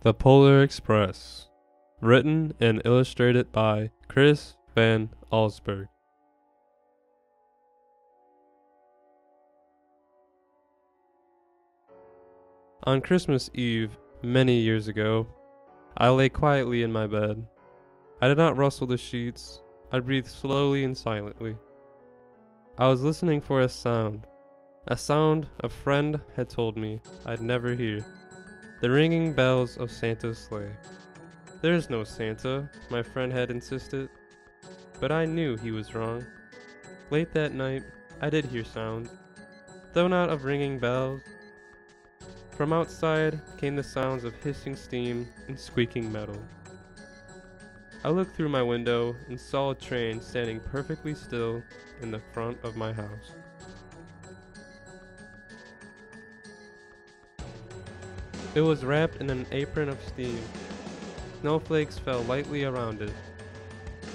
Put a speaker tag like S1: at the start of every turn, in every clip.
S1: The Polar Express. Written and illustrated by Chris van Allsburg. On Christmas Eve, many years ago, I lay quietly in my bed. I did not rustle the sheets. I breathed slowly and silently. I was listening for a sound a friend had told me I'd never hear. The ringing bells of Santa's sleigh. There is no Santa, my friend had insisted, but I knew he was wrong. Late that night, I did hear sounds, though not of ringing bells. From outside came the sounds of hissing steam and squeaking metal. I looked through my window and saw a train standing perfectly still in the front of my house. It was wrapped in an apron of steam. Snowflakes fell lightly around it.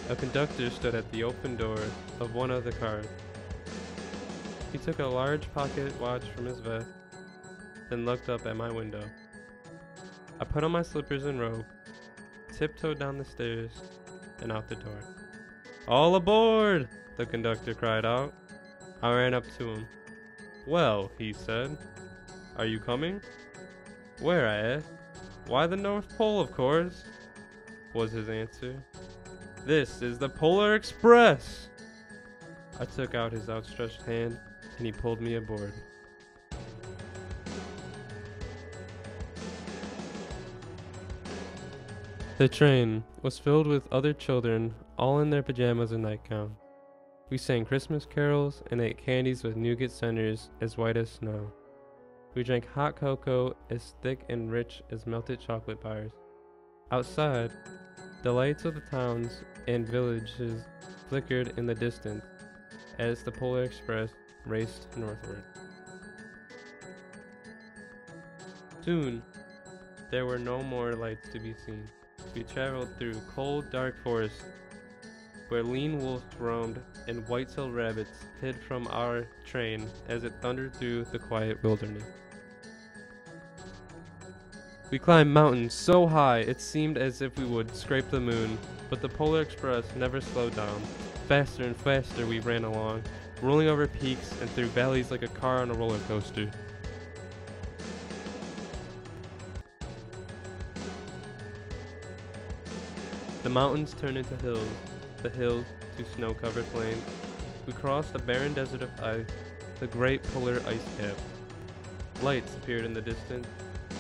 S1: A conductor stood at the open door of one of the cars. He took a large pocket watch from his vest, then looked up at my window. I put on my slippers and robe, tiptoed down the stairs, and out the door. "All aboard!" the conductor cried out. I ran up to him. "Well," he said, "are you coming?" "Where?" I asked. "Why, the North Pole, of course," was his answer. "This is the Polar Express!" I took out his outstretched hand, and he pulled me aboard. The train was filled with other children, all in their pajamas and nightgowns. We sang Christmas carols and ate candies with nougat centers as white as snow. We drank hot cocoa as thick and rich as melted chocolate bars. Outside, the lights of the towns and villages flickered in the distance as the Polar Express raced northward. Soon, there were no more lights to be seen. We traveled through cold, dark forests where lean wolves roamed and white-tailed rabbits hid from our train as it thundered through the quiet wilderness. We climbed mountains so high it seemed as if we would scrape the moon, but the Polar Express never slowed down. Faster and faster we ran along, rolling over peaks and through valleys like a car on a roller coaster. The mountains turned into hills, the hills to snow-covered plains. We crossed a barren desert of ice, the great polar ice cap. Lights appeared in the distance.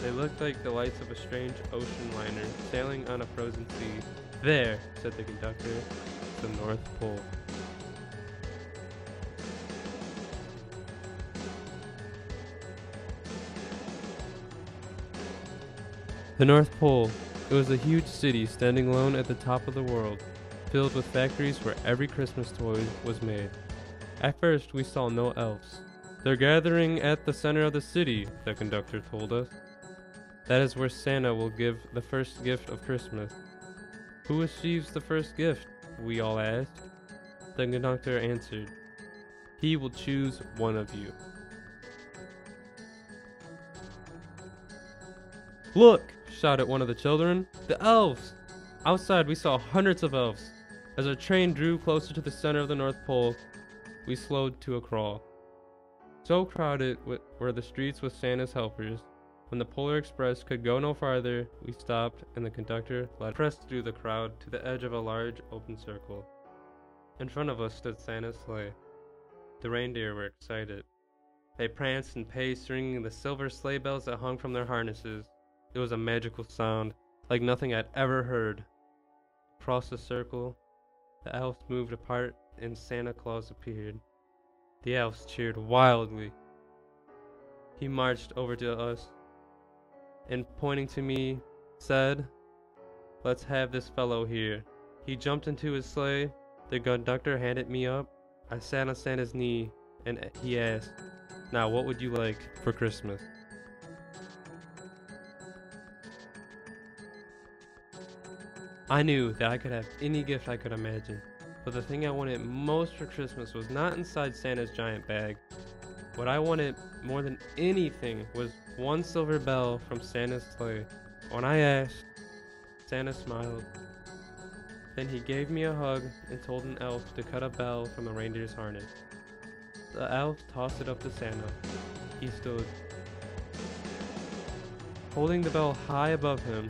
S1: They looked like the lights of a strange ocean liner sailing on a frozen sea. "There," said the conductor, "the North Pole." The North Pole. It was a huge city standing alone at the top of the world, filled with factories where every Christmas toy was made. At first, we saw no elves. "They're gathering at the center of the city," the conductor told us. "That is where Santa will give the first gift of Christmas." "Who receives the first gift?" we all asked. The conductor answered, "He will choose one of you." "Look!" shouted one of the children. "The elves!" Outside we saw hundreds of elves. As our train drew closer to the center of the North Pole, we slowed to a crawl. So crowded were the streets with Santa's helpers. When the Polar Express could go no farther, we stopped and the conductor pressed through the crowd to the edge of a large open circle. In front of us stood Santa's sleigh. The reindeer were excited. They pranced and paced, ringing the silver sleigh bells that hung from their harnesses. It was a magical sound, like nothing I'd ever heard. Across the circle, the elves moved apart and Santa Claus appeared. The elves cheered wildly. He marched over to us and, pointing to me, said, "Let's have this fellow here." He jumped into his sleigh. The conductor handed me up. I sat on Santa's knee and he asked, "Now what would you like for Christmas?" I knew that I could have any gift I could imagine, but the thing I wanted most for Christmas was not inside Santa's giant bag. What I wanted more than anything was one silver bell from Santa's sleigh. When I asked, Santa smiled. Then he gave me a hug and told an elf to cut a bell from the reindeer's harness. The elf tossed it up to Santa. He stood, holding the bell high above him,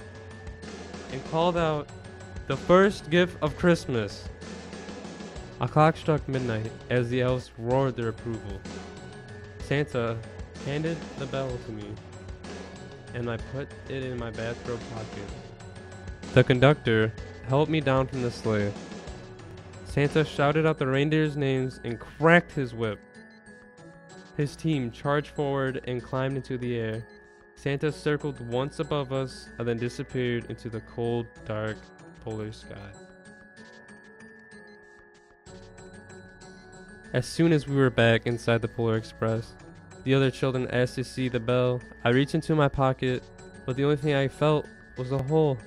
S1: and called out, "The first gift of Christmas!" A clock struck midnight as the elves roared their approval. Santa handed the bell to me, and I put it in my bathrobe pocket. The conductor helped me down from the sleigh. Santa shouted out the reindeers' names and cracked his whip. His team charged forward and climbed into the air. Santa circled once above us and then disappeared into the cold, dark polar sky. As soon as we were back inside the Polar Express, the other children asked to see the bell. I reached into my pocket, but the only thing I felt was a hole.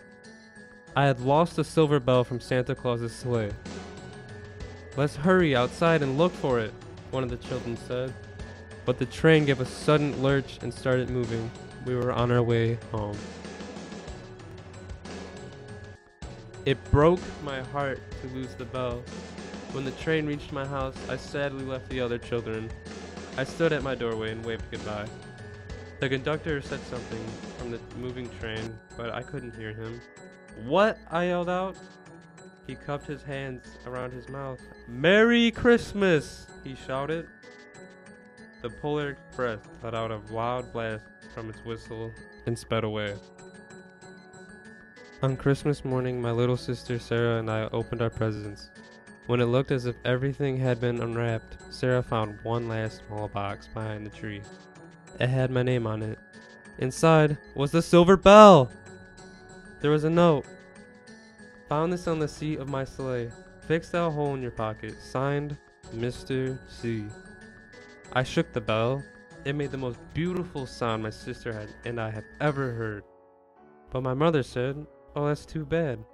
S1: I had lost the silver bell from Santa Claus's sleigh. "Let's hurry outside and look for it," one of the children said. But the train gave a sudden lurch and started moving. We were on our way home. It broke my heart to lose the bell. When the train reached my house, I sadly left the other children. I stood at my doorway and waved goodbye. The conductor said something from the moving train, but I couldn't hear him. "What?" I yelled out. He cupped his hands around his mouth. "Merry Christmas!" he shouted. The Polar Express let out a loud blast from its whistle and sped away. On Christmas morning, my little sister Sarah and I opened our presents. When it looked as if everything had been unwrapped, Sarah found one last small box behind the tree. It had my name on it. Inside was the silver bell! There was a note. "Found this on the seat of my sleigh. Fix that hole in your pocket. Signed, Mr. C." I shook the bell. It made the most beautiful sound my sister and I had ever heard. But my mother said, "Oh, that's too bad."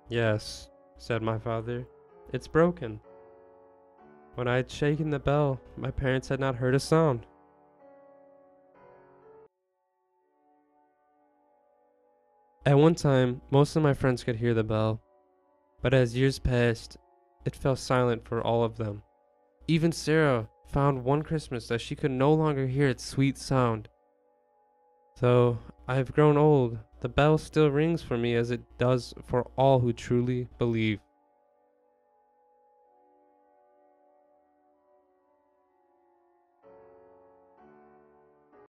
S1: "Yes," said my father. "It's broken." When I had shaken the bell, my parents had not heard a sound. At one time, most of my friends could hear the bell, but as years passed, it fell silent for all of them. Even Sarah found one Christmas that she could no longer hear its sweet sound. Though I have grown old, the bell still rings for me as it does for all who truly believe.